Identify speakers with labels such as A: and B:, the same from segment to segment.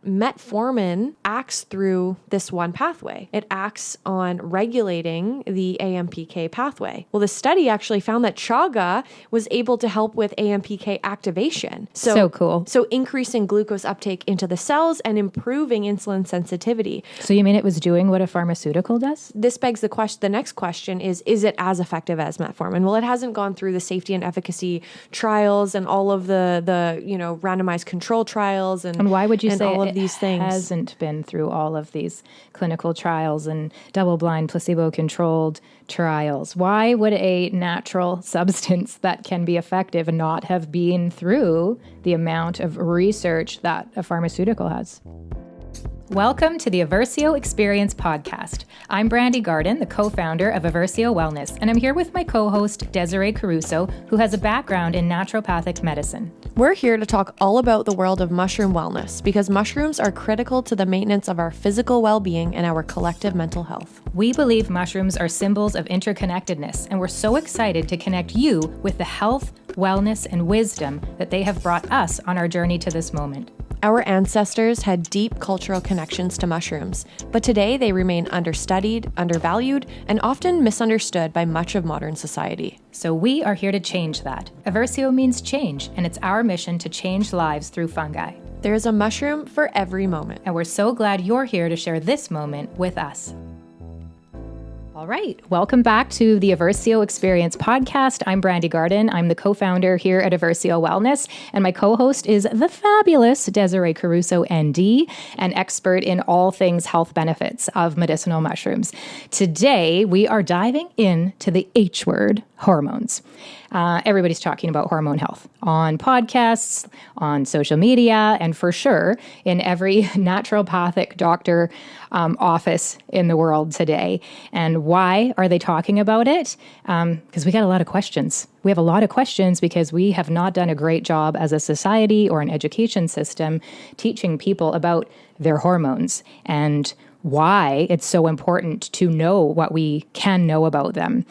A: metformin acts through this one pathway. It acts on regulating the AMPK pathway. Well, the study actually found that chaga was able to help with AMPK activation.
B: So cool.
A: So increasing glucose uptake into the cells and improving insulin sensitivity.
B: So you mean it was doing what a pharmaceutical does?
A: This begs the question. The next question is it as effective as metformin? Well, it hasn't gone through the safety and efficacy trials and all of the randomized control trials and
B: why would you say
A: all of these things
B: hasn't been through all of these clinical trials and double-blind, placebo-controlled trials? Why would a natural substance that can be effective not have been through the amount of research that a pharmaceutical has? Welcome to the Eversio Experience podcast. I'm Brandi Garden, the co-founder of Eversio Wellness, and I'm here with my co-host, Desiree Caruso, who has a background in naturopathic medicine.
A: We're here to talk all about the world of mushroom wellness because mushrooms are critical to the maintenance of our physical well-being and our collective mental health.
B: We believe mushrooms are symbols of interconnectedness, and we're so excited to connect you with the health, wellness, and wisdom that they have brought us on our journey to this moment.
A: Our ancestors had deep cultural connections to mushrooms, but today they remain understudied, undervalued, and often misunderstood by much of modern society.
B: So we are here to change that. Eversio means change, and it's our mission to change lives through fungi.
A: There is a mushroom for every moment.
B: And we're so glad you're here to share this moment with us. All right. Welcome back to the Eversio Experience podcast. I'm Brandi Garden. I'm the co-founder here at Eversio Wellness, and my co-host is the fabulous Desiree Caruso, ND, an expert in all things health benefits of medicinal mushrooms. Today, we are diving into the H word, hormones. Everybody's talking about hormone health on podcasts, on social media, and for sure in every naturopathic doctor office in the world today. And why are they talking about it? Because we got a lot of questions. We have a lot of questions because we have not done a great job as a society or an education system teaching people about their hormones and why it's so important to know what we can know about them.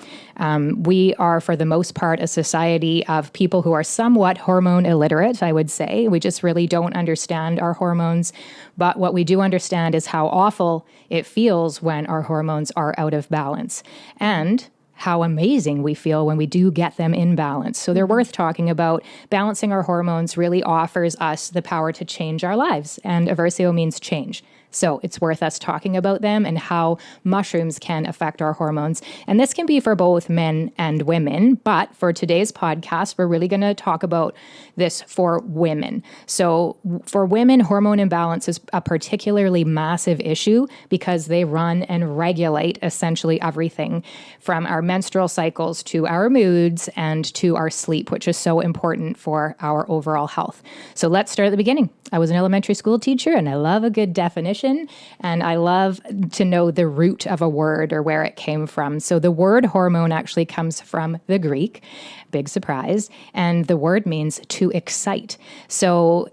B: We are, for the most part, a society of people who are somewhat hormone illiterate, I would say. We just really don't understand our hormones. But what we do understand is how awful it feels when our hormones are out of balance. And how amazing we feel when we do get them in balance. So they're worth talking about. Balancing our hormones really offers us the power to change our lives. And Eversio means change. So it's worth us talking about them and how mushrooms can affect our hormones. And this can be for both men and women. But for today's podcast, we're really going to talk about this for women. So for women, hormone imbalance is a particularly massive issue because they run and regulate essentially everything from our menstrual cycles to our moods and to our sleep, which is so important for our overall health. So let's start at the beginning. I was an elementary school teacher and I love a good definition and I love to know the root of a word or where it came from. So the word hormone actually comes from the Greek, big surprise, and the word means to excite. So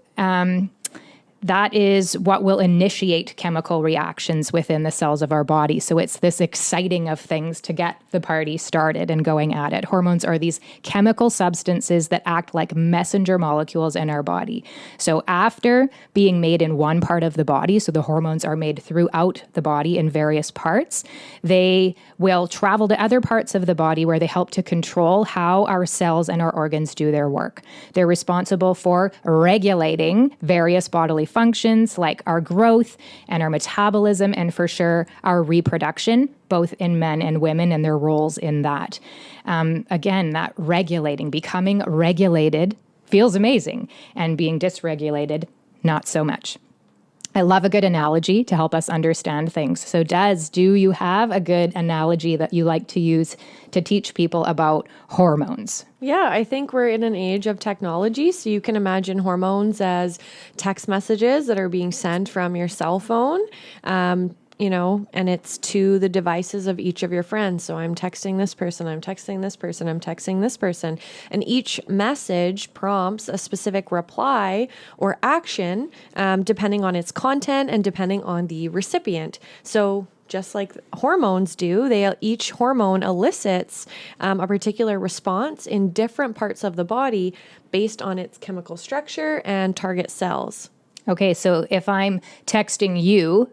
B: that is what will initiate chemical reactions within the cells of our body. So it's this exciting of things to get the party started and going at it. Hormones are these chemical substances that act like messenger molecules in our body. So after being made in one part of the body, so the hormones are made throughout the body in various parts, they will travel to other parts of the body where they help to control how our cells and our organs do their work. They're responsible for regulating various bodily functions like our growth and our metabolism and for sure our reproduction, both in men and women and their roles in that. Again, that regulating, becoming regulated feels amazing and being dysregulated, not so much. I love a good analogy to help us understand things. So Des, do you have a good analogy that you like to use to teach people about hormones?
A: Yeah, I think we're in an age of technology. So you can imagine hormones as text messages that are being sent from your cell phone. And it's to the devices of each of your friends. So I'm texting this person, I'm texting this person, I'm texting this person. And each message prompts a specific reply or action, depending on its content and depending on the recipient. So just like hormones do, each hormone elicits a particular response in different parts of the body based on its chemical structure and target cells.
B: Okay, so if I'm texting you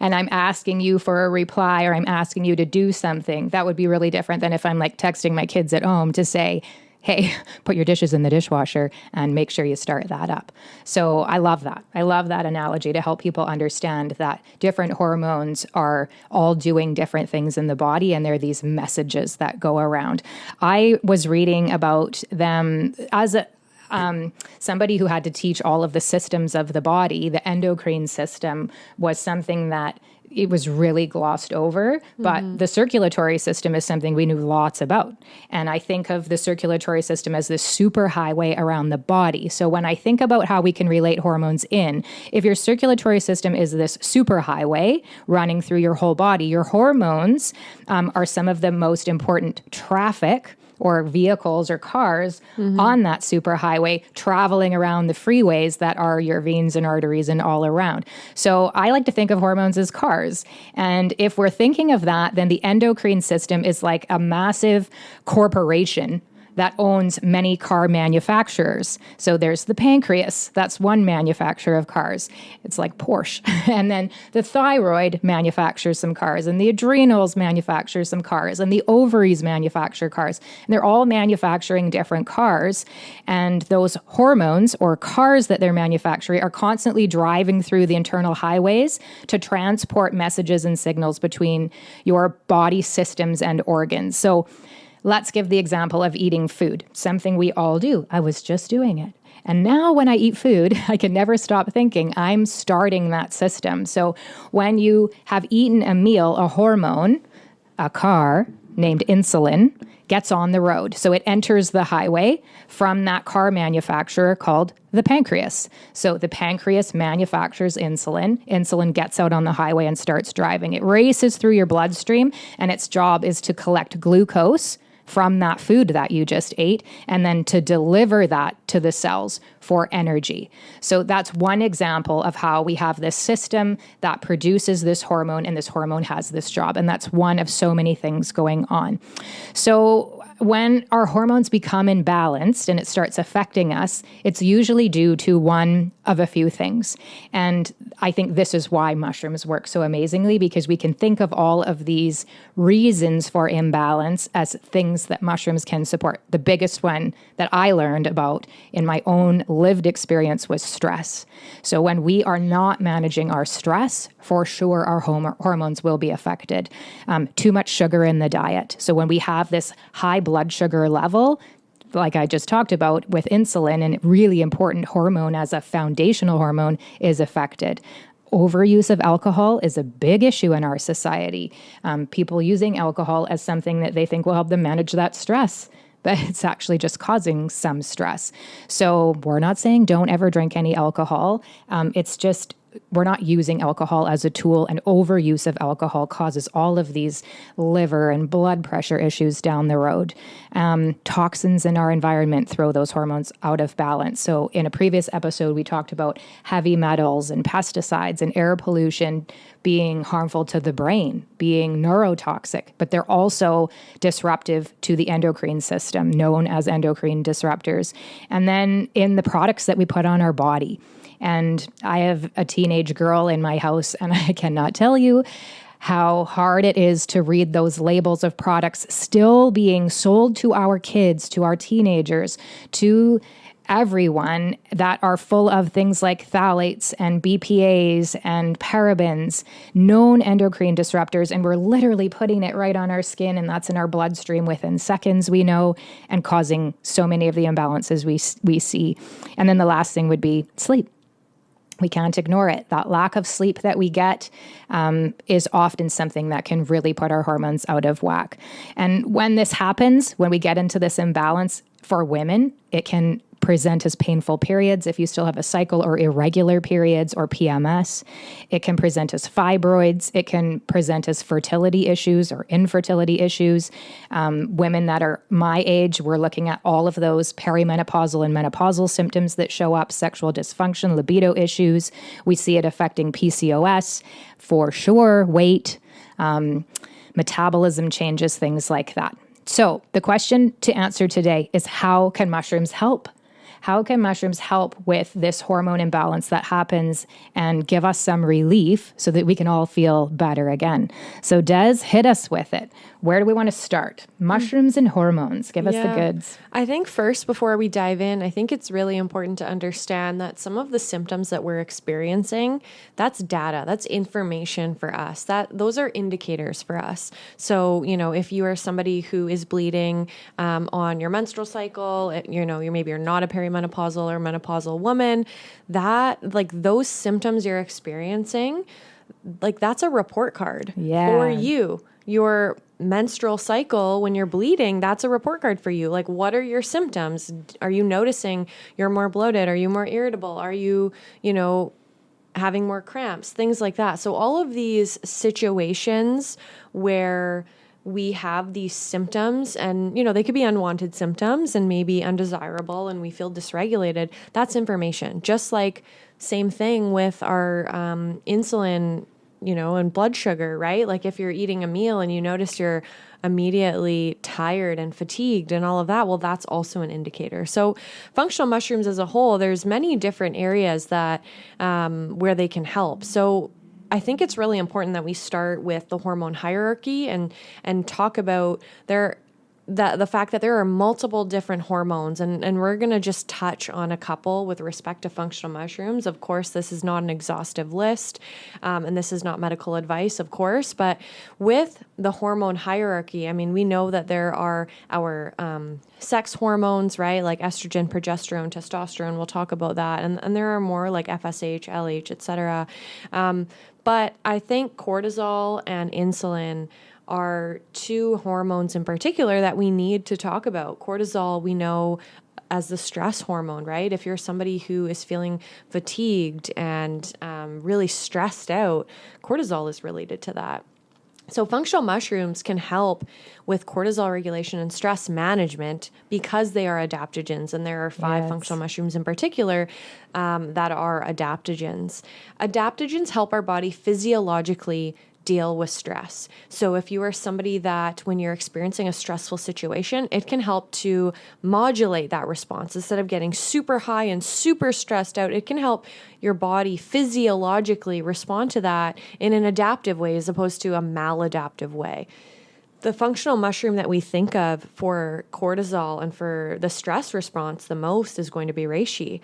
B: and I'm asking you for a reply or I'm asking you to do something, that would be really different than if I'm like texting my kids at home to say, hey, put your dishes in the dishwasher and make sure you start that up. So I love that. I love that analogy to help people understand that different hormones are all doing different things in the body, and there are these messages that go around. I was reading about them as somebody who had to teach all of the systems of the body. The endocrine system was something that it was really glossed over, but the circulatory system is something we knew lots about. And I think of the circulatory system as this super highway around the body. So when I think about how we can relate hormones in, if your circulatory system is this super highway running through your whole body, your hormones are some of the most important traffic or vehicles or cars on that superhighway traveling around the freeways that are your veins and arteries and all around. So I like to think of hormones as cars. And if we're thinking of that, then the endocrine system is like a massive corporation that owns many car manufacturers. So there's the pancreas. That's one manufacturer of cars. It's like Porsche. And then the thyroid manufactures some cars, and the adrenals manufacture some cars, and the ovaries manufacture cars. And they're all manufacturing different cars. And those hormones or cars that they're manufacturing are constantly driving through the internal highways to transport messages and signals between your body systems and organs. So let's give the example of eating food, something we all do. I was just doing it. And now when I eat food, I can never stop thinking I'm starting that system. So when you have eaten a meal, a hormone, a car named insulin, gets on the road. So it enters the highway from that car manufacturer called the pancreas. So the pancreas manufactures insulin. Insulin gets out on the highway and starts driving. It races through your bloodstream, and its job is to collect glucose from that food that you just ate, and then to deliver that to the cells for energy. So that's one example of how we have this system that produces this hormone, and this hormone has this job. And that's one of so many things going on. So when our hormones become imbalanced and it starts affecting us, it's usually due to one of a few things. And I think this is why mushrooms work so amazingly, because we can think of all of these reasons for imbalance as things that mushrooms can support. The biggest one that I learned about in my own lived experience was stress. So when we are not managing our stress, for sure our hormones will be affected. Too much sugar in the diet. So when we have this high blood sugar level, like I just talked about with insulin, and a really important hormone as a foundational hormone is affected. Overuse of alcohol is a big issue in our society. People using alcohol as something that they think will help them manage that stress, but it's actually just causing some stress. So we're not saying don't ever drink any alcohol. It's just we're not using alcohol as a tool, and overuse of alcohol causes all of these liver and blood pressure issues down the road. Toxins in our environment throw those hormones out of balance. So in a previous episode, we talked about heavy metals and pesticides and air pollution being harmful to the brain, being neurotoxic, but they're also disruptive to the endocrine system, known as endocrine disruptors. And then in the products that we put on our body. And I have a teenage girl in my house, and I cannot tell you how hard it is to read those labels of products still being sold to our kids, to our teenagers, to everyone, that are full of things like phthalates and BPAs and parabens, known endocrine disruptors, and we're literally putting it right on our skin, and that's in our bloodstream within seconds, we know, and causing so many of the imbalances we see. And then the last thing would be sleep. We can't ignore it. That lack of sleep that we get is often something that can really put our hormones out of whack. And when this happens, when we get into this imbalance for women, it can present as painful periods if you still have a cycle, or irregular periods, or PMS. It can present as fibroids. It can present as fertility issues or infertility issues. Women that are my age, we're looking at all of those perimenopausal and menopausal symptoms that show up, sexual dysfunction, libido issues. We see it affecting PCOS for sure, weight, metabolism changes, things like that. So the question to answer today is, how can mushrooms help? how can mushrooms help with this hormone imbalance that happens and give us some relief so that we can all feel better again? So Des, hit us with it. Where do we want to start? Mushrooms and hormones. Give us the goods.
A: I think first, before we dive in, I think it's really important to understand that some of the symptoms that we're experiencing, that's data, that's information for us. Those are indicators for us. So, if you are somebody who is bleeding on your menstrual cycle, you're not a perimenopausal or menopausal woman, those symptoms you're experiencing, that's a report card for you. Your menstrual cycle, when you're bleeding, that's a report card for you. What are your symptoms? Are you noticing you're more bloated? Are you more irritable? Are you, having more cramps? Things like that. So all of these situations where we have these symptoms and, they could be unwanted symptoms and maybe undesirable and we feel dysregulated. That's information. Just like same thing with our insulin, and blood sugar, right? If you're eating a meal and you notice you're immediately tired and fatigued and all of that, well, that's also an indicator. So functional mushrooms as a whole, there's many different areas that where they can help. So I think it's really important that we start with the hormone hierarchy and talk about the fact that there are multiple different hormones, and we're going to just touch on a couple with respect to functional mushrooms. Of course, this is not an exhaustive list, and this is not medical advice, of course, but with the hormone hierarchy, we know that there are our sex hormones, right? Like estrogen, progesterone, testosterone. We'll talk about that. And there are more like FSH, LH, etc. But I think cortisol and insulin are two hormones in particular that we need to talk about. Cortisol, we know as the stress hormone, right? If you're somebody who is feeling fatigued and really stressed out, cortisol is related to that. So functional mushrooms can help with cortisol regulation and stress management because they are adaptogens, and there are 5 functional mushrooms in particular that are adaptogens. Adaptogens help our body physiologically deal with stress. So if you are somebody that when you're experiencing a stressful situation, it can help to modulate that response. Instead of getting super high and super stressed out, it can help your body physiologically respond to that in an adaptive way as opposed to a maladaptive way. The functional mushroom that we think of for cortisol and for the stress response the most is going to be reishi.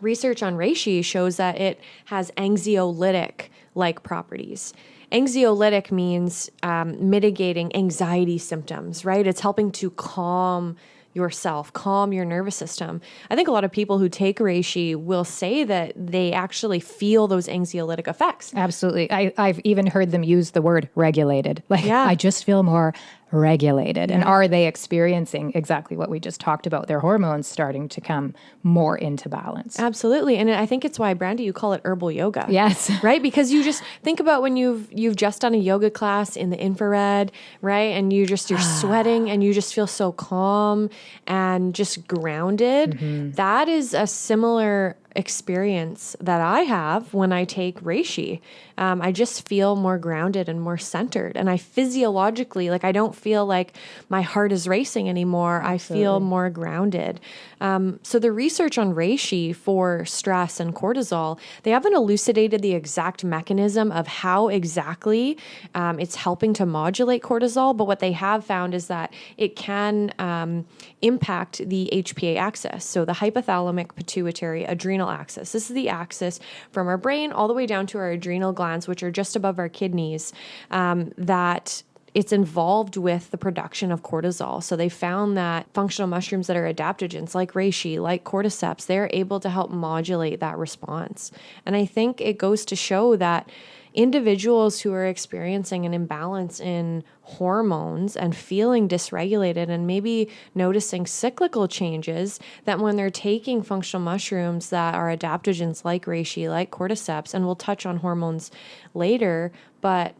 A: Research on reishi shows that it has anxiolytic-like properties. Anxiolytic means mitigating anxiety symptoms, right? It's helping to calm yourself, calm your nervous system. I think a lot of people who take reishi will say that they actually feel those anxiolytic effects.
B: Absolutely. I've even heard them use the word regulated. I just feel more regulated. And are they experiencing exactly what we just talked about? Their hormones starting to come more into balance.
A: Absolutely. And I think it's why, Brandi, you call it herbal yoga.
B: Yes.
A: Right? Because you just think about when you've just done a yoga class in the infrared, right? And you're sweating and you just feel so calm and just grounded. Mm-hmm. That is a similar experience that I have when I take reishi. I just feel more grounded and more centered. And I physiologically, I don't feel like my heart is racing anymore. Absolutely. I feel more grounded. So the research on reishi for stress and cortisol, they haven't elucidated the exact mechanism of how exactly it's helping to modulate cortisol. But what they have found is that it can impact the HPA axis. So the hypothalamic pituitary adrenal axis. This is the axis from our brain all the way down to our adrenal glands, which are just above our kidneys, that it's involved with the production of cortisol. So they found that functional mushrooms that are adaptogens like reishi, like cordyceps, they're able to help modulate that response. And I think it goes to show that individuals who are experiencing an imbalance in hormones and feeling dysregulated and maybe noticing cyclical changes, that when they're taking functional mushrooms that are adaptogens like reishi, like cordyceps, and we'll touch on hormones later, but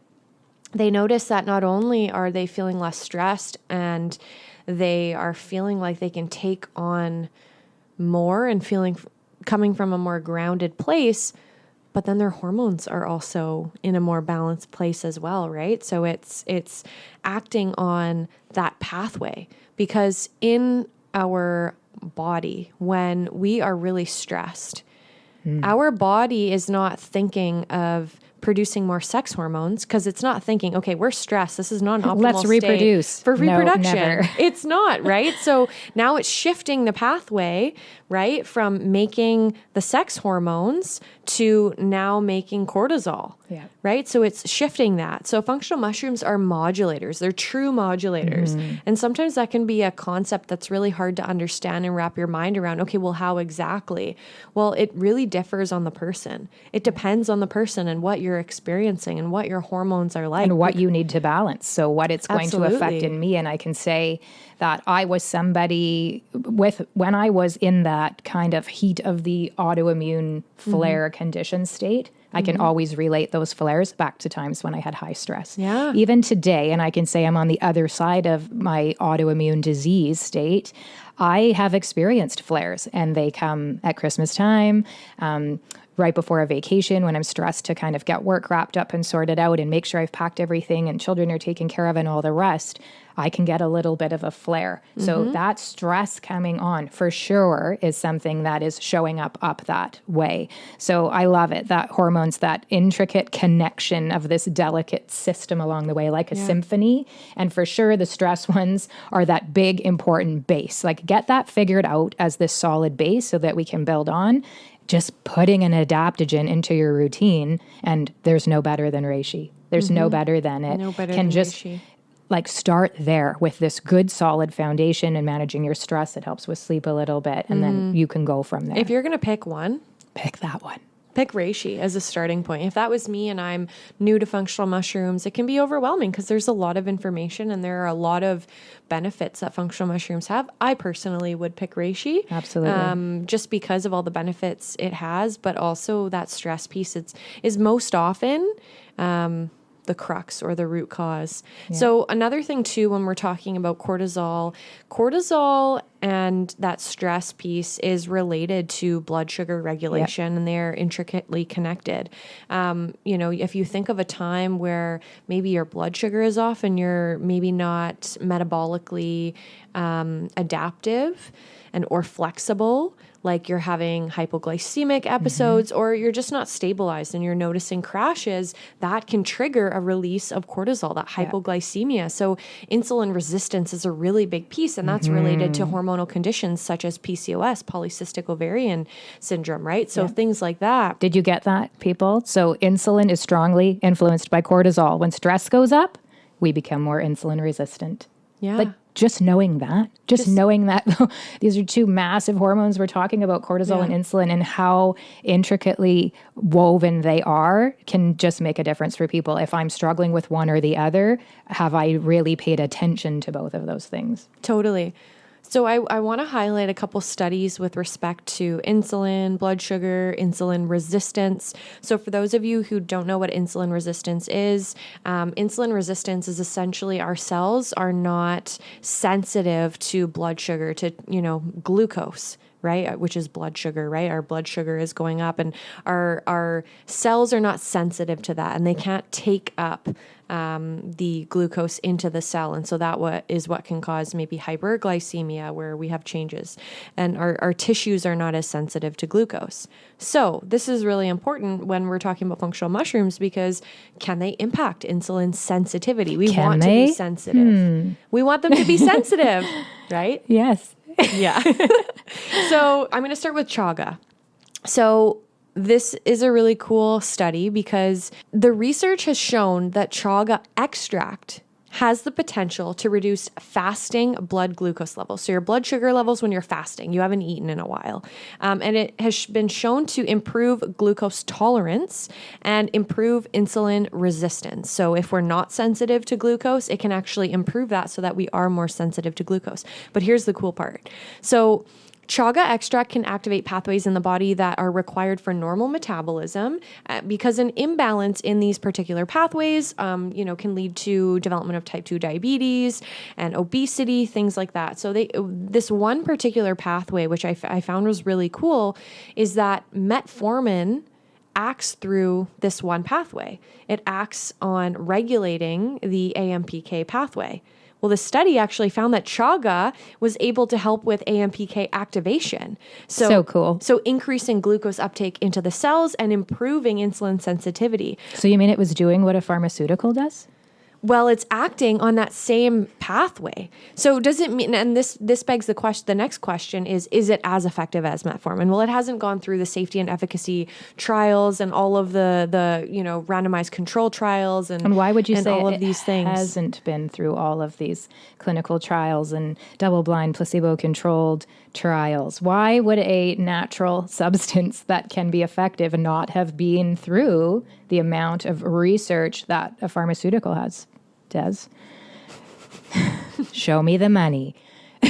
A: they notice that not only are they feeling less stressed and they are feeling like they can take on more and coming from a more grounded place, but then their hormones are also in a more balanced place as well, right? So it's acting on that pathway, because in our body when we are really stressed. Our body is not thinking of producing more sex hormones because it's not thinking, okay, we're stressed. This is not an optimal
B: Let's reproduce.
A: state for reproduction.
B: No, never.
A: It's not, right? So now it's shifting the pathway, right, from making the sex hormones to now making cortisol, right? So it's shifting that. So functional mushrooms are modulators. They're true modulators. And sometimes that can be a concept that's really hard to understand and wrap your mind around. Okay, well, how exactly? Well, it really differs on the person. It depends on the person and what you're experiencing and what your hormones are like.
B: And what you need to balance. So what it's going to affect in me. And I can say that I was somebody when I was in that kind of heat of the autoimmune flare condition state, I can always relate those flares back to times when I had high stress.
A: Yeah.
B: Even today, and I can say I'm on the other side of my autoimmune disease state, I have experienced flares, and they come at Christmas time, right before a vacation when I'm stressed to kind of get work wrapped up and sorted out and make sure I've packed everything and children are taken care of and all the rest. I can get a little bit of a flare. So that stress coming on for sure is something that is showing up that way. So I love it. That hormones, that intricate connection of this delicate system along the way, like a symphony. And for sure, the stress ones are that big, important base. Like get that figured out as this solid base so that we can build on. Just putting an adaptogen into your routine, and there's no better than reishi. There's no better than it.
A: No better
B: can
A: than
B: just
A: reishi.
B: Like start there with this good solid foundation and managing your stress. It helps with sleep a little bit, and then you can go from there.
A: If you're going to pick one,
B: pick that one.
A: Pick reishi as a starting point. If that was me and I'm new to functional mushrooms, it can be overwhelming because there's a lot of information and there are a lot of benefits that functional mushrooms have. I personally would pick reishi.
B: Absolutely.
A: Just because of all the benefits it has, but also that stress piece is most often the crux or the root cause. Yeah. So another thing too, when we're talking about cortisol and that stress piece is related to blood sugar regulation, and they're intricately connected. If you think of a time where maybe your blood sugar is off and you're maybe not metabolically adaptive or flexible, like you're having hypoglycemic episodes or you're just not stabilized and you're noticing crashes, that can trigger a release of cortisol, that hypoglycemia. So insulin resistance is a really big piece, and that's related to hormonal conditions such as PCOS, polycystic ovarian syndrome, right? So things like that.
B: Did you get that, people? So insulin is strongly influenced by cortisol. When stress goes up, we become more insulin resistant.
A: Yeah.
B: Like just knowing that these are two massive hormones we're talking about, cortisol and insulin, and how intricately woven they are can just make a difference for people. If I'm struggling with one or the other, have I really paid attention to both of those things?
A: Totally. So I want to highlight a couple studies with respect to insulin, blood sugar, insulin resistance. So for those of you who don't know what insulin resistance is essentially our cells are not sensitive to blood sugar, to, glucose, right? Which is blood sugar, right? Our blood sugar is going up and our cells are not sensitive to that, and they can't take up the glucose into the cell. And so that is what can cause maybe hyperglycemia, where we have changes, and our tissues are not as sensitive to glucose. So this is really important when we're talking about functional mushrooms, because can they impact insulin sensitivity? We want to be sensitive. We want them to be sensitive, right?
B: Yes.
A: Yeah. So I'm going to start with chaga. So this is a really cool study because the research has shown that chaga extract has the potential to reduce fasting blood glucose levels. So your blood sugar levels when you're fasting, you haven't eaten in a while. And it has been shown to improve glucose tolerance and improve insulin resistance. So if we're not sensitive to glucose, it can actually improve that so that we are more sensitive to glucose. But here's the cool part. So chaga extract can activate pathways in the body that are required for normal metabolism, because an imbalance in these particular pathways, can lead to development of type 2 diabetes and obesity, things like that. So this one particular pathway, which I found was really cool, is that metformin acts through this one pathway. It acts on regulating the AMPK pathway, Well, the study actually found that chaga was able to help with AMPK activation.
B: So cool.
A: So increasing glucose uptake into the cells and improving insulin sensitivity.
B: So you mean it was doing what a pharmaceutical does?
A: Well, it's acting on that same pathway. So does it mean, and this begs the question, the next question is it as effective as metformin? Well, it hasn't gone through the safety and efficacy trials and all of the randomized control trials and
B: why would you say
A: all
B: it
A: of these things
B: hasn't been through all of these clinical trials and double-blind placebo-controlled trials? Why would a natural substance that can be effective not have been through the amount of research that a pharmaceutical has? Des, show me the money.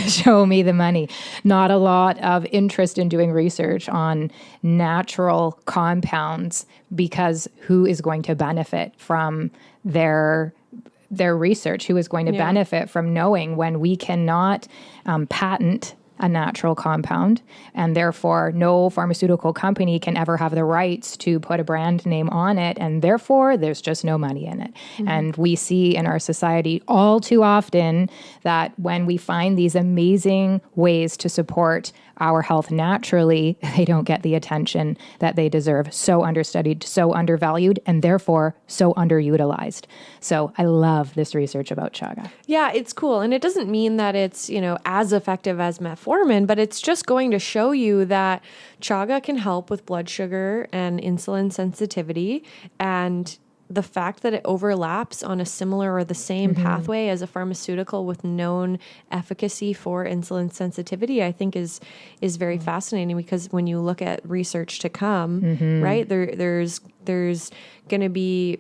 B: Show me the money. Not a lot of interest in doing research on natural compounds, because who is going to benefit from their research? Who is going to benefit from knowing when we cannot patent a natural compound, and therefore no pharmaceutical company can ever have the rights to put a brand name on it, and therefore there's just no money in it. Mm-hmm. And we see in our society all too often that when we find these amazing ways to support our health naturally, they don't get the attention that they deserve. So understudied, so undervalued, and therefore so underutilized. So I love this research about chaga.
A: Yeah, it's cool. And it doesn't mean that it's, as effective as metformin, but it's just going to show you that chaga can help with blood sugar and insulin sensitivity, and the fact that it overlaps on a similar or the same pathway as a pharmaceutical with known efficacy for insulin sensitivity, I think is very fascinating, because when you look at research to come, right, there's going to be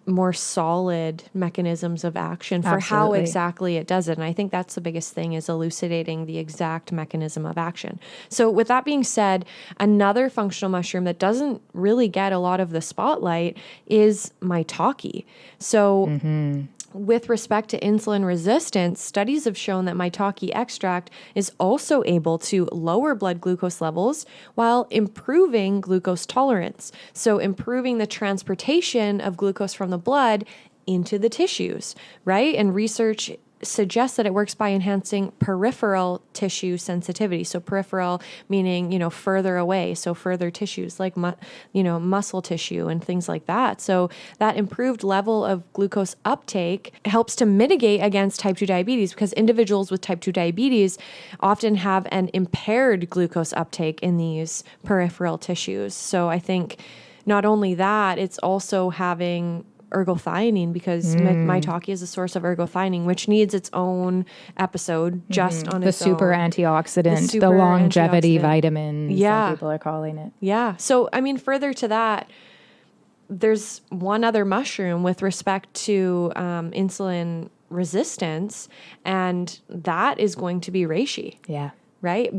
A: more solid mechanisms of action for how exactly it does it. And I think that's the biggest thing, is elucidating the exact mechanism of action. So with that being said, another functional mushroom that doesn't really get a lot of the spotlight is maitake. So with respect to insulin resistance, studies have shown that maitake extract is also able to lower blood glucose levels while improving glucose tolerance. So improving the transportation of glucose from the blood into the tissues, right? And research suggests that it works by enhancing peripheral tissue sensitivity. So peripheral meaning, further away. So further tissues like, muscle tissue and things like that. So that improved level of glucose uptake helps to mitigate against type 2 diabetes, because individuals with type 2 diabetes often have an impaired glucose uptake in these peripheral tissues. So I think not only that, it's also having ergothioneine, because maitake is a source of ergothioneine, which needs its own episode just on its own.
B: The super antioxidant, the longevity vitamin, some people are calling it.
A: Yeah. So, further to that, there's one other mushroom with respect to insulin resistance, and that is going to be reishi.
B: Yeah.
A: Right?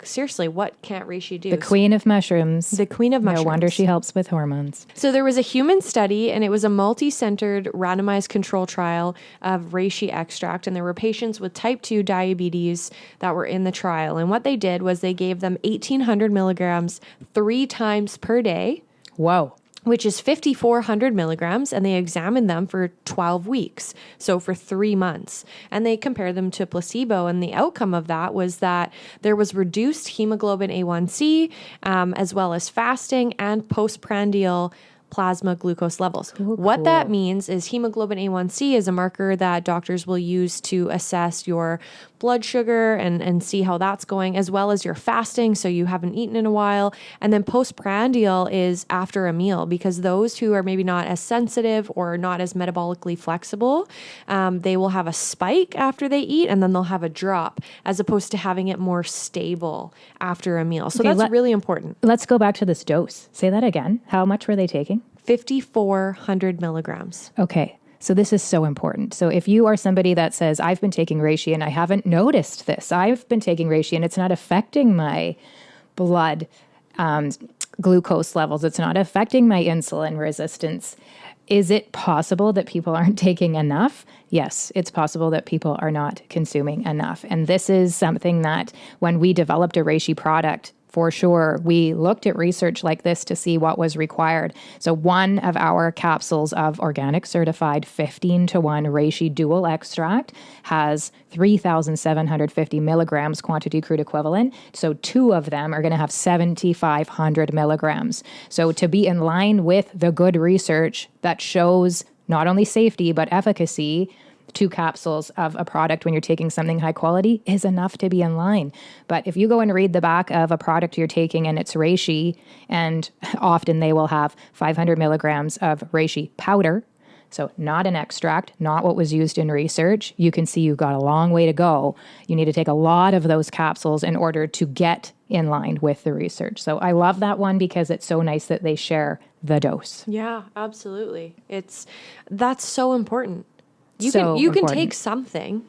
A: Seriously, what can't reishi do?
B: The queen of mushrooms.
A: The queen of mushrooms.
B: No wonder she helps with hormones.
A: So there was a human study, and it was a multi-centered randomized control trial of reishi extract, and there were patients with type 2 diabetes that were in the trial. And what they did was they gave them 1,800 milligrams 3 times per day.
B: Whoa.
A: Which is 5,400 milligrams, and they examined them for 12 weeks, so for 3 months. And they compared them to placebo, and the outcome of that was that there was reduced hemoglobin A1C, as well as fasting and postprandial plasma glucose levels. Ooh, what that means is hemoglobin A1C is a marker that doctors will use to assess your blood sugar and see how that's going, as well as your fasting, so you haven't eaten in a while. And then postprandial is after a meal, because those who are maybe not as sensitive or not as metabolically flexible, they will have a spike after they eat, and then they'll have a drop, as opposed to having it more stable after a meal. So that's really important.
B: Let's go back to this dose. Say that again. How much were they taking?
A: 5,400 milligrams.
B: Okay. So this is so important. So if you are somebody that says, I've been taking reishi and I haven't noticed this, I've been taking reishi and it's not affecting my blood glucose levels, it's not affecting my insulin resistance, is it possible that people aren't taking enough? Yes, it's possible that people are not consuming enough. And this is something that when we developed a reishi product for sure. We looked at research like this to see what was required. So one of our capsules of organic certified 15-to-1 reishi dual extract has 3,750 milligrams quantity crude equivalent. So two of them are going to have 7,500 milligrams. So to be in line with the good research that shows not only safety, but efficacy, 2 capsules of a product when you're taking something high quality is enough to be in line. But if you go and read the back of a product you're taking and it's reishi, and often they will have 500 milligrams of reishi powder, so not an extract, not what was used in research, you can see you've got a long way to go. You need to take a lot of those capsules in order to get in line with the research. So I love that one because it's so nice that they share the dose.
A: Yeah, absolutely. That's so important. You can take something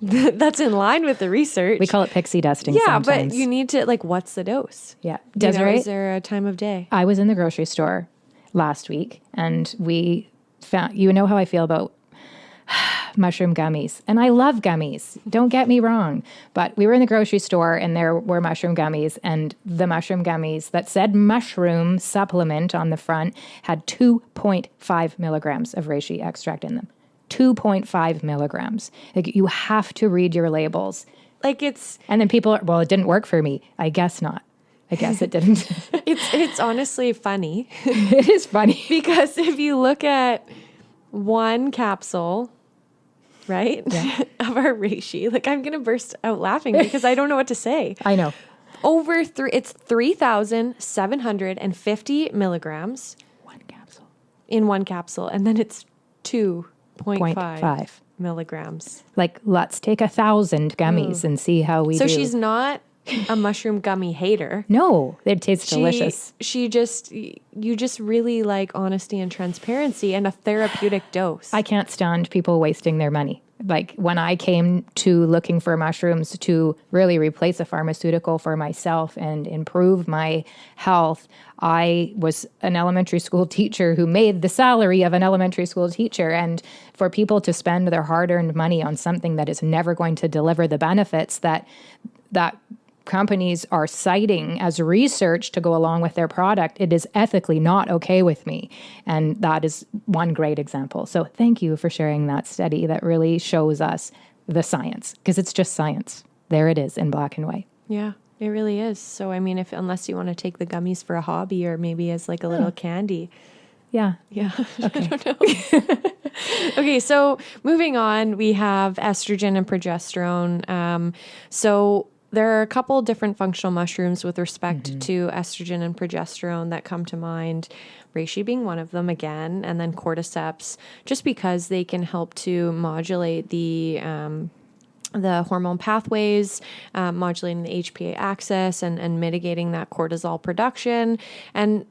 A: that's in line with the research.
B: We call it pixie dusting.
A: Yeah,
B: sometimes.
A: but you need to, what's the dose?
B: Yeah. Desiree,
A: is there a time of day?
B: I was in the grocery store last week and we found, you know how I feel about mushroom gummies. And I love gummies. Don't get me wrong. But we were in the grocery store and there were mushroom gummies, and the mushroom gummies that said mushroom supplement on the front had 2.5 milligrams of reishi extract in them. 2.5 milligrams. Like, you have to read your labels. And then people are, well, it didn't work for me. I guess not. I guess it didn't.
A: It's honestly funny.
B: It is funny.
A: Because if you look at one capsule, right, of our reishi, I'm going to burst out laughing because I don't know what to say.
B: I know.
A: It's 3,750 milligrams.
B: One capsule.
A: In one capsule. And then it's 2.5 milligrams.
B: Let's take 1,000 gummies and see how we do.
A: So she's not a mushroom gummy hater.
B: No, it tastes delicious.
A: You just really like honesty and transparency and a therapeutic dose.
B: I can't stand people wasting their money. When I came to looking for mushrooms to really replace a pharmaceutical for myself and improve my health, I was an elementary school teacher who made the salary of an elementary school teacher. And for people to spend their hard-earned money on something that is never going to deliver the benefits that companies are citing as research to go along with their product, it is ethically not okay with me. And that is one great example. So thank you for sharing that study that really shows us the science, because it's just science. There it is in black and white.
A: Yeah, it really is. So, unless you want to take the gummies for a hobby or maybe as a little candy.
B: Yeah.
A: Yeah. Okay. I don't know. Okay. So moving on, we have estrogen and progesterone. So there are a couple different functional mushrooms with respect to estrogen and progesterone that come to mind, reishi being one of them again, and then cordyceps, just because they can help to modulate the hormone pathways, modulating the HPA axis and mitigating that cortisol production. And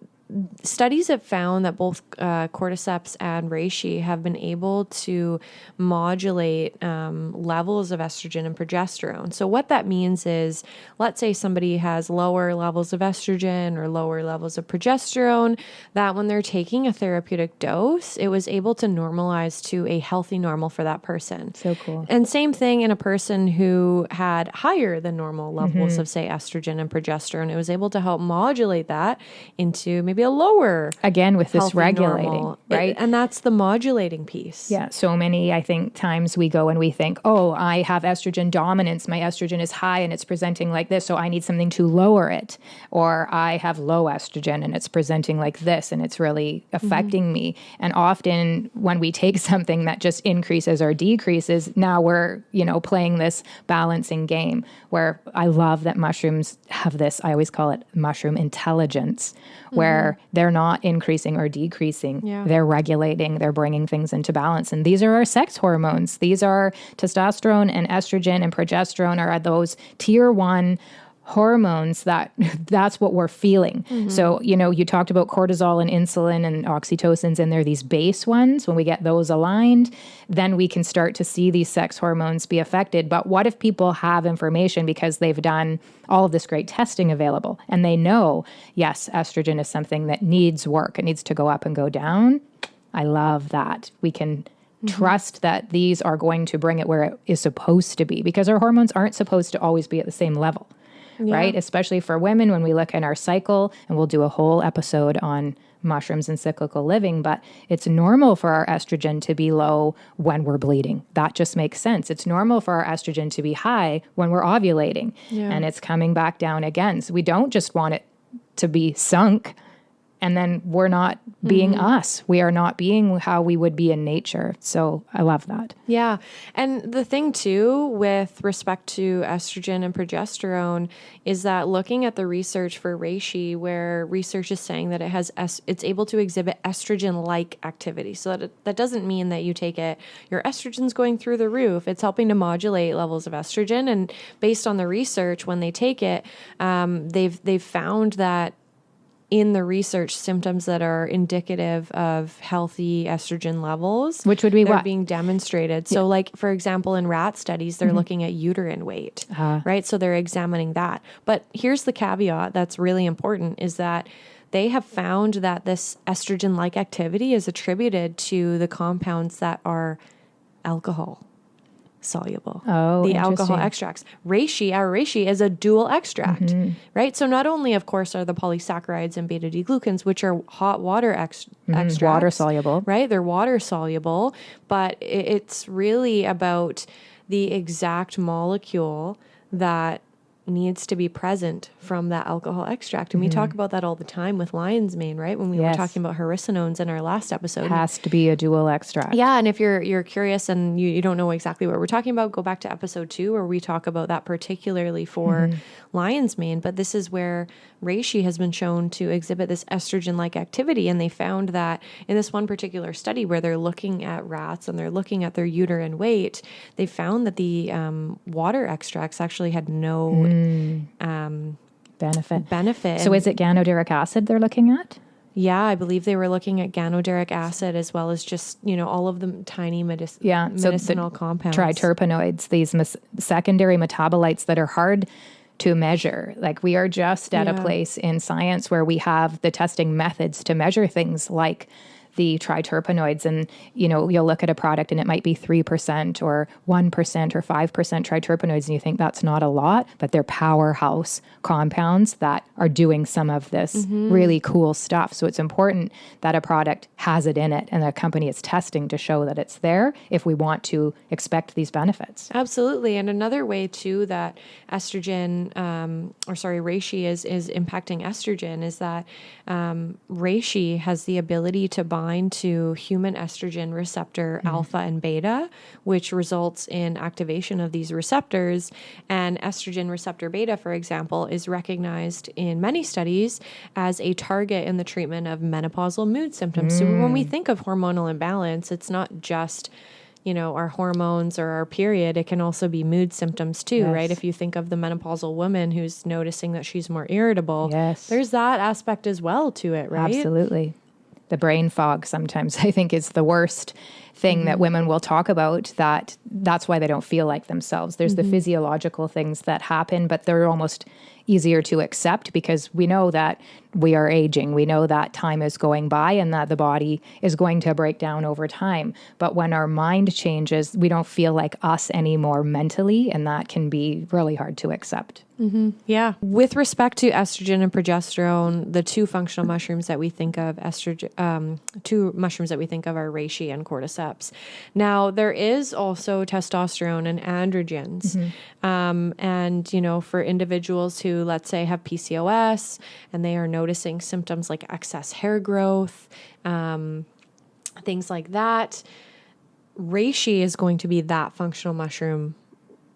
A: studies have found that both cordyceps and reishi have been able to modulate levels of estrogen and progesterone. So what that means is, let's say somebody has lower levels of estrogen or lower levels of progesterone, that when they're taking a therapeutic dose, it was able to normalize to a healthy normal for that person.
B: So cool.
A: And same thing in a person who had higher than normal levels of, say, estrogen and progesterone. It was able to help modulate that into maybe a lower,
B: again, with this regulating,
A: normal,
B: right?
A: And that's the modulating piece.
B: Yeah. So many, I think, times we go and we think, oh, I have estrogen dominance. My estrogen is high and it's presenting like this, so I need something to lower it. Or I have low estrogen and it's presenting like this and it's really affecting me. And often when we take something that just increases or decreases, now we're, playing this balancing game, where I love that mushrooms have this, I always call it mushroom intelligence, where they're not increasing or decreasing. Yeah. They're regulating, they're bringing things into balance. And these are our sex hormones. These are testosterone and estrogen and progesterone are those tier 1 hormones that's what we're feeling. So, you talked about cortisol and insulin and oxytocins, and they're these base ones. When we get those aligned, then we can start to see these sex hormones be affected. But what if people have information because they've done all of this great testing available and they know, yes, estrogen is something that needs work. It needs to go up and go down. I love that. We can trust that these are going to bring it where it is supposed to be, because our hormones aren't supposed to always be at the same level. right? Especially for women when we look in our cycle, and we'll do a whole episode on mushrooms and cyclical living, but it's normal for our estrogen to be low when we're bleeding. That just makes sense. It's normal for our estrogen to be high when we're ovulating, and it's coming back down again. So we don't just want it to be sunk and then we're not being us. We are not being how we would be in nature. So I love that.
A: Yeah. And the thing too, with respect to estrogen and progesterone, is that looking at the research for reishi, where research is saying that it's able to exhibit estrogen-like activity. So that doesn't mean that you take it, your estrogen's going through the roof. It's helping to modulate levels of estrogen. And based on the research, when they take it, they've found that in the research, symptoms that are indicative of healthy estrogen levels,
B: which would be
A: they're
B: what?
A: Being demonstrated. So like, for example, in rat studies, they're looking at uterine weight, right? So they're examining that. But here's the caveat that's really important, is that they have found that this estrogen-like activity is attributed to the compounds that are alcohol soluble. The alcohol extracts. Our reishi is a dual extract, right? So not only, of course, are the polysaccharides and beta-D-glucans, which are hot water extracts.
B: Water soluble.
A: Right? They're water soluble, but it's really about the exact molecule that needs to be present from that alcohol extract. And we talk about that all the time with lion's mane, right? When we were talking about hericenones in our last episode.
B: It has to be a dual extract.
A: Yeah. And if you're curious and you don't know exactly what we're talking about, go back to episode 2 where we talk about that particularly for lion's mane. But this is where reishi has been shown to exhibit this estrogen-like activity. And they found that in this one particular study where they're looking at rats and they're looking at their uterine weight, they found that the water extracts actually had no benefit.
B: So is it ganoderic acid they're looking at?
A: Yeah, I believe they were looking at ganoderic acid as well as just, all of the tiny medicinal compounds.
B: Triterpenoids, these secondary metabolites that are hard to measure. Like, we are just at a place in science where we have the testing methods to measure things like the triterpenoids. And, you'll look at a product and it might be 3% or 1% or 5% triterpenoids. And you think that's not a lot, but they're powerhouse compounds that are doing some of this really cool stuff. So it's important that a product has it in it and a company is testing to show that it's there if we want to expect these benefits.
A: Absolutely. And another way too that reishi is impacting estrogen is that reishi has the ability to bind to human estrogen receptor alpha and beta, which results in activation of these receptors. And estrogen receptor beta, for example, is recognized in many studies as a target in the treatment of menopausal mood symptoms. So when we think of hormonal imbalance, it's not just our hormones or our period. It can also be mood symptoms too, right? If you think of the menopausal woman who's noticing that she's more irritable, there's that aspect as well to it, right?
B: Absolutely. The brain fog sometimes, I think, is the worst thing that women will talk about. That's why they don't feel like themselves. There's the physiological things that happen, but they're almost easier to accept because we know that we are aging. We know that time is going by and that the body is going to break down over time. But when our mind changes, we don't feel like us anymore mentally, and that can be really hard to accept.
A: Yeah. With respect to estrogen and progesterone, the two functional mushrooms that we think of, two mushrooms that we think of are reishi and cordyceps. Now, there is also testosterone and androgens. And, for individuals who, let's say, have PCOS and they are noticing symptoms like excess hair growth, things like that, reishi is going to be that functional mushroom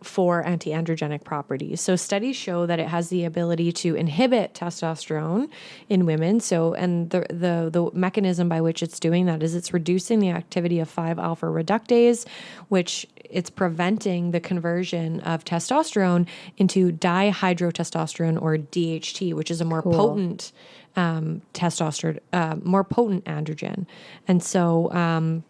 A: for anti-androgenic properties. So studies show that it has the ability to inhibit testosterone in women. So, and the mechanism by which it's doing that is it's reducing the activity of 5-alpha reductase, which it's preventing the conversion of testosterone into dihydrotestosterone or DHT, which is a more potent testosterone, more potent androgen. And so,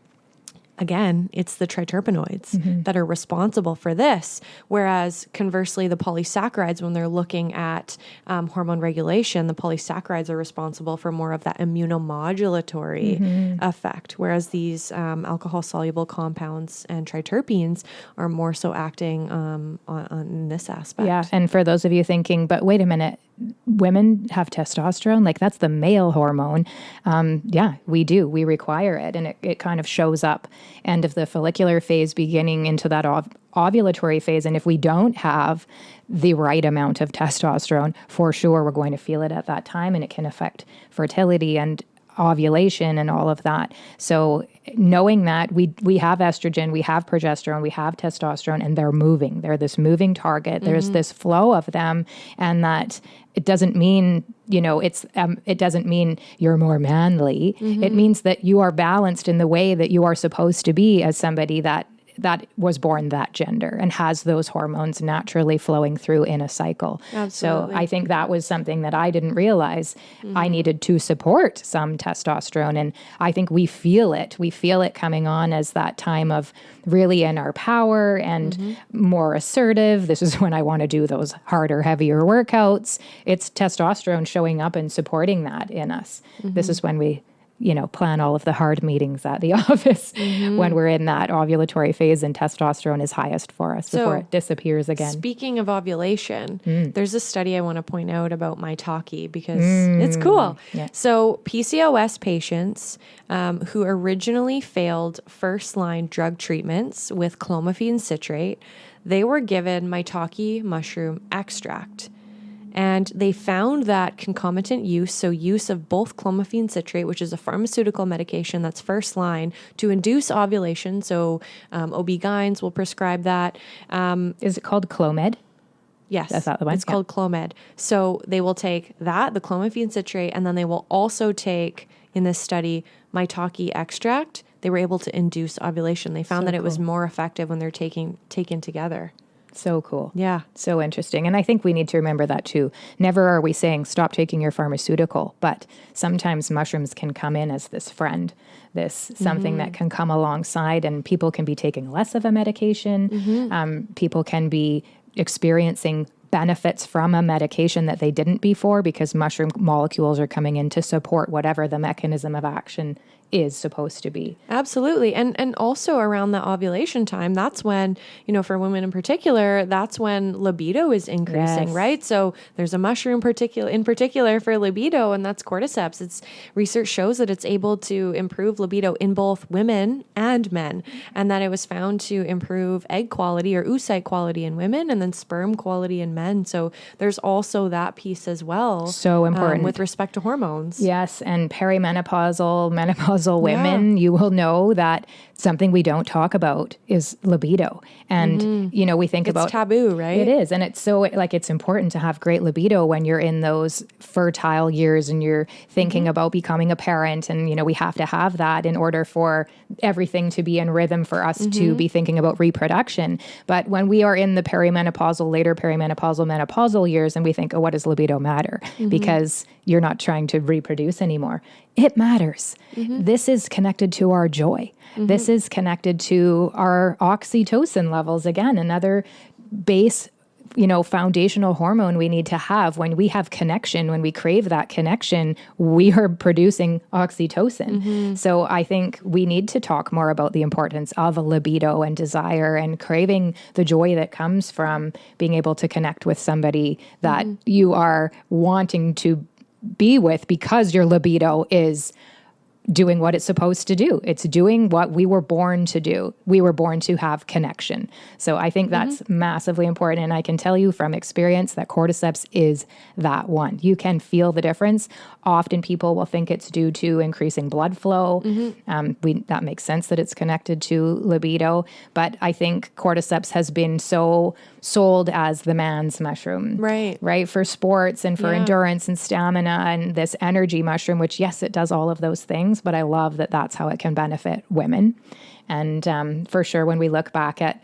A: again, it's the triterpenoids that are responsible for this. Whereas conversely, the polysaccharides, when they're looking at hormone regulation, the polysaccharides are responsible for more of that immunomodulatory effect. Whereas these alcohol-soluble compounds and triterpenes are more so acting on this aspect.
B: Yeah. And for those of you thinking, but wait a minute, women have testosterone? Like that's the male hormone. Yeah, we do. We require it. And it kind of shows up end of the follicular phase, beginning into that ovulatory phase. And if we don't have the right amount of testosterone, for sure, we're going to feel it at that time. And it can affect fertility and ovulation and all of that. So knowing that we have estrogen, we have progesterone, we have testosterone, and they're moving. They're this moving target. There's this flow of them, and that it doesn't mean, it doesn't mean you're more manly. It means that you are balanced in the way that you are supposed to be as somebody that was born that gender and has those hormones naturally flowing through in a cycle.
A: Absolutely.
B: So I think that was something that I didn't realize I needed to support some testosterone. And I think we feel it. We feel it coming on as that time of really in our power and more assertive. This is when I want to do those harder, heavier workouts. It's testosterone showing up and supporting that in us. This is when we plan all of the hard meetings at the office when we're in that ovulatory phase and testosterone is highest for us before it disappears again.
A: Speaking of ovulation, there's a study I want to point out about Mytaki because it's cool.
B: Yeah.
A: So PCOS patients who originally failed first-line drug treatments with clomiphene citrate, they were given Mytaki mushroom extract. And they found that concomitant use, so use of both clomiphene citrate, which is a pharmaceutical medication that's first line to induce ovulation. So OB-GYNs will prescribe that.
B: Is it called Clomid?
A: Yes.
B: That's not the one?
A: It's called Clomid. So they will take that, the clomiphene citrate, and then they will also take, in this study, Mytaki extract. They were able to induce ovulation. They found that it was more effective when they're taken together.
B: So cool.
A: Yeah.
B: So interesting. And I think we need to remember that too. Never are we saying stop taking your pharmaceutical, but sometimes mushrooms can come in as this friend, this something that can come alongside, and people can be taking less of a medication. People can be experiencing benefits from a medication that they didn't before because mushroom molecules are coming in to support whatever the mechanism of action is supposed to be.
A: Absolutely. And also around the ovulation time, that's when, for women in particular, that's when libido is increasing, right? So there's a mushroom in particular for libido, and that's cordyceps. Research shows that it's able to improve libido in both women and men, and that it was found to improve egg quality or oocyte quality in women and then sperm quality in men. So there's also that piece as well.
B: So important.
A: With respect to hormones.
B: Yes. And perimenopausal, menopausal women, you will know that something we don't talk about is libido. And, we think about...
A: It's taboo, right?
B: It is. And it's so, it's important to have great libido when you're in those fertile years and you're thinking about becoming a parent. And, we have to have that in order for everything to be in rhythm for us to be thinking about reproduction. But when we are in the perimenopausal, later perimenopausal, menopausal years, and we think, oh, what does libido matter? Because you're not trying to reproduce anymore. It matters. This is connected to our joy. This is connected to our oxytocin levels. Again, another base, foundational hormone we need to have. When we have connection, when we crave that connection, we are producing oxytocin. So I think we need to talk more about the importance of a libido and desire and craving the joy that comes from being able to connect with somebody that you are wanting to be with because your libido is doing what it's supposed to do. It's doing what we were born to do. We were born to have connection. So I think that's massively important. And I can tell you from experience that cordyceps is that one. You can feel the difference. Often people will think it's due to increasing blood flow. That makes sense that it's connected to libido. But I think cordyceps has been so sold as the man's mushroom. Right? For sports and for endurance and stamina and this energy mushroom, which yes, it does all of those things, but I love that that's how it can benefit women. And for sure, when we look back at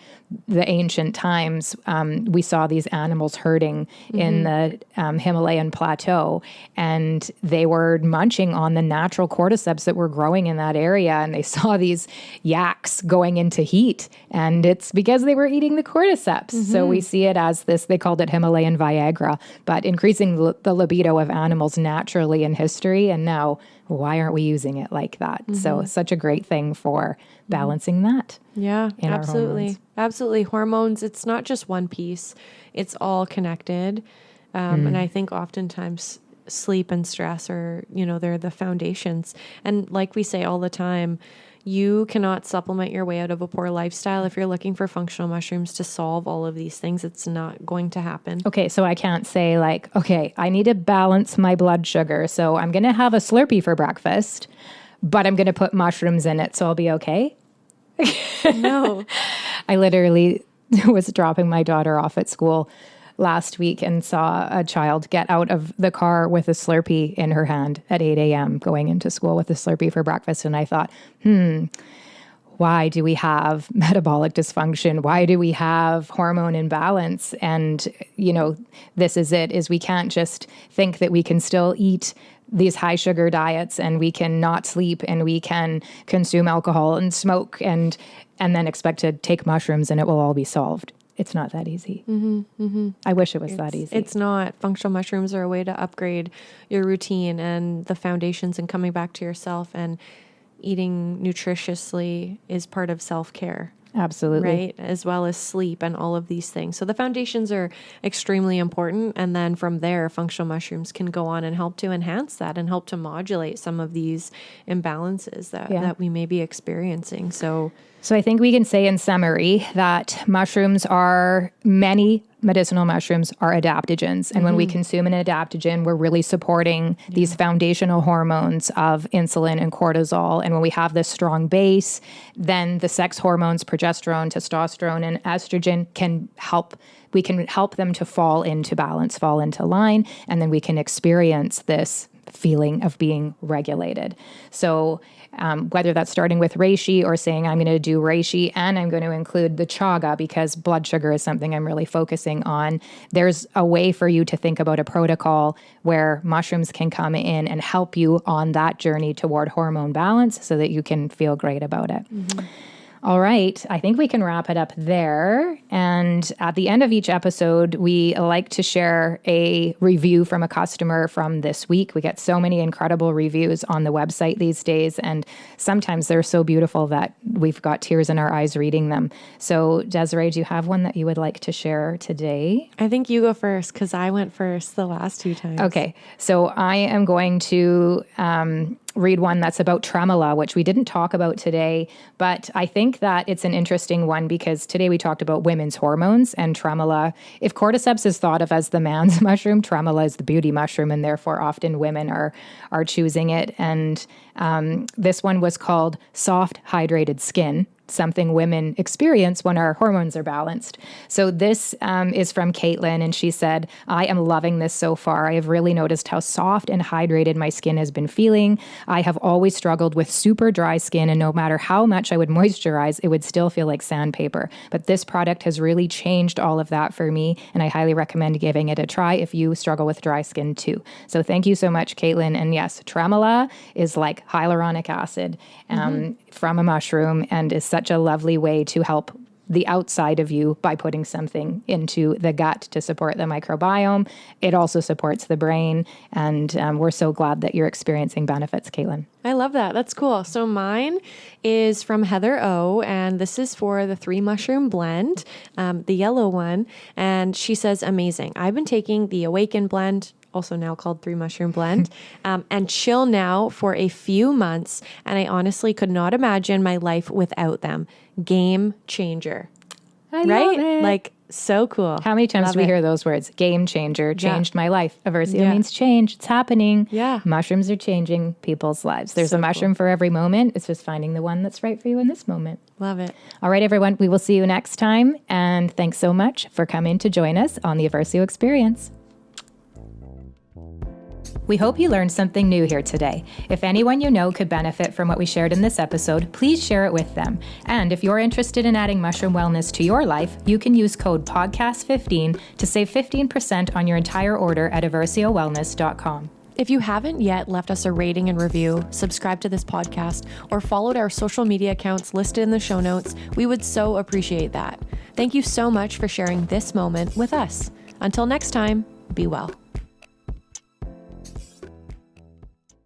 B: the ancient times, we saw these animals herding in the Himalayan plateau, and they were munching on the natural cordyceps that were growing in that area. And they saw these yaks going into heat, and it's because they were eating the cordyceps. So we see it as this, they called it Himalayan Viagra, but increasing the libido of animals naturally in history. And now, why aren't we using it like that? So such a great thing for balancing that.
A: Yeah,
B: in
A: absolutely.
B: Our hormones.
A: Absolutely. Hormones, it's not just one piece. It's all connected. And I think oftentimes sleep and stress are, they're the foundations. And like we say all the time, you cannot supplement your way out of a poor lifestyle. If you're looking for functional mushrooms to solve all of these things, it's not going to happen.
B: Okay, so I can't say like, okay, I need to balance my blood sugar, so I'm going to have a Slurpee for breakfast, but I'm going to put mushrooms in it, so I'll be okay.
A: No.
B: I literally was dropping my daughter off at school last week and saw a child get out of the car with a Slurpee in her hand at 8 a.m. going into school with a Slurpee for breakfast. And I thought, why do we have metabolic dysfunction? Why do we have hormone imbalance? And, this is it, is we can't just think that we can still eat these high sugar diets and we can not sleep and we can consume alcohol and smoke and then expect to take mushrooms and it will all be solved. It's not that easy. I wish it was that easy.
A: It's not. Functional mushrooms are a way to upgrade your routine and the foundations and coming back to yourself, and eating nutritiously is part of self-care.
B: Absolutely.
A: Right? As well as sleep and all of these things. So the foundations are extremely important. And then from there, functional mushrooms can go on and help to enhance that and help to modulate some of these imbalances that we may be experiencing. So
B: I think we can say in summary that many medicinal mushrooms are adaptogens. And when we consume an adaptogen, we're really supporting these foundational hormones of insulin and cortisol. And when we have this strong base, then the sex hormones, progesterone, testosterone, and estrogen we can help them to fall into balance, fall into line, and then we can experience this feeling of being regulated. So whether that's starting with reishi or saying I'm going to do reishi and I'm going to include the chaga because blood sugar is something I'm really focusing on, there's a way for you to think about a protocol where mushrooms can come in and help you on that journey toward hormone balance so that you can feel great about it. All right. I think we can wrap it up there. And at the end of each episode, we like to share a review from a customer from this week. We get so many incredible reviews on the website these days. And sometimes they're so beautiful that we've got tears in our eyes reading them. So Desiree, do you have one that you would like to share today?
A: I think you go first because I went first the last 2 times.
B: Okay. So I am going to read one that's about tremolo, which we didn't talk about today, but I think that it's an interesting one because today we talked about women's hormones and tremolo. If cordyceps is thought of as the man's mushroom, tremolo is the beauty mushroom, and therefore often women are choosing it. And this one was called soft, hydrated skin, something women experience when our hormones are balanced. So this is from Caitlin, and she said, I am loving this so far. I have really noticed how soft and hydrated my skin has been feeling. I have always struggled with super dry skin, and no matter how much I would moisturize, it would still feel like sandpaper. But this product has really changed all of that for me, and I highly recommend giving it a try if you struggle with dry skin too. So thank you so much, Caitlin. And yes, tremolo is like hyaluronic acid from a mushroom and is such a lovely way to help the outside of you by putting something into the gut to support the microbiome. It also supports the brain, and we're so glad that you're experiencing benefits, Caitlin.
A: I love that. That's cool. So mine is from Heather O, and this is for the 3 mushroom blend, the yellow one. And she says, amazing. I've been taking the Awaken blend, also now called 3 mushroom blend, and chill now for a few months. And I honestly could not imagine my life without them. Game changer.
B: I love it.
A: Like, so cool.
B: How many times do we hear those words? Game changer, changed my life. Eversio means change. It's happening.
A: Yeah.
B: Mushrooms are changing people's lives. There's a mushroom for every moment. It's just finding the one that's right for you in this moment.
A: Love it.
B: All right, everyone. We will see you next time. And thanks so much for coming to join us on the Eversio Experience. We hope you learned something new here today. If anyone you know could benefit from what we shared in this episode, please share it with them. And if you're interested in adding mushroom wellness to your life, you can use code podcast15 to save 15% on your entire order at EversioWellness.com.
A: If you haven't yet left us a rating and review, subscribed to this podcast, or followed our social media accounts listed in the show notes, we would so appreciate that. Thank you so much for sharing this moment with us. Until next time, be well.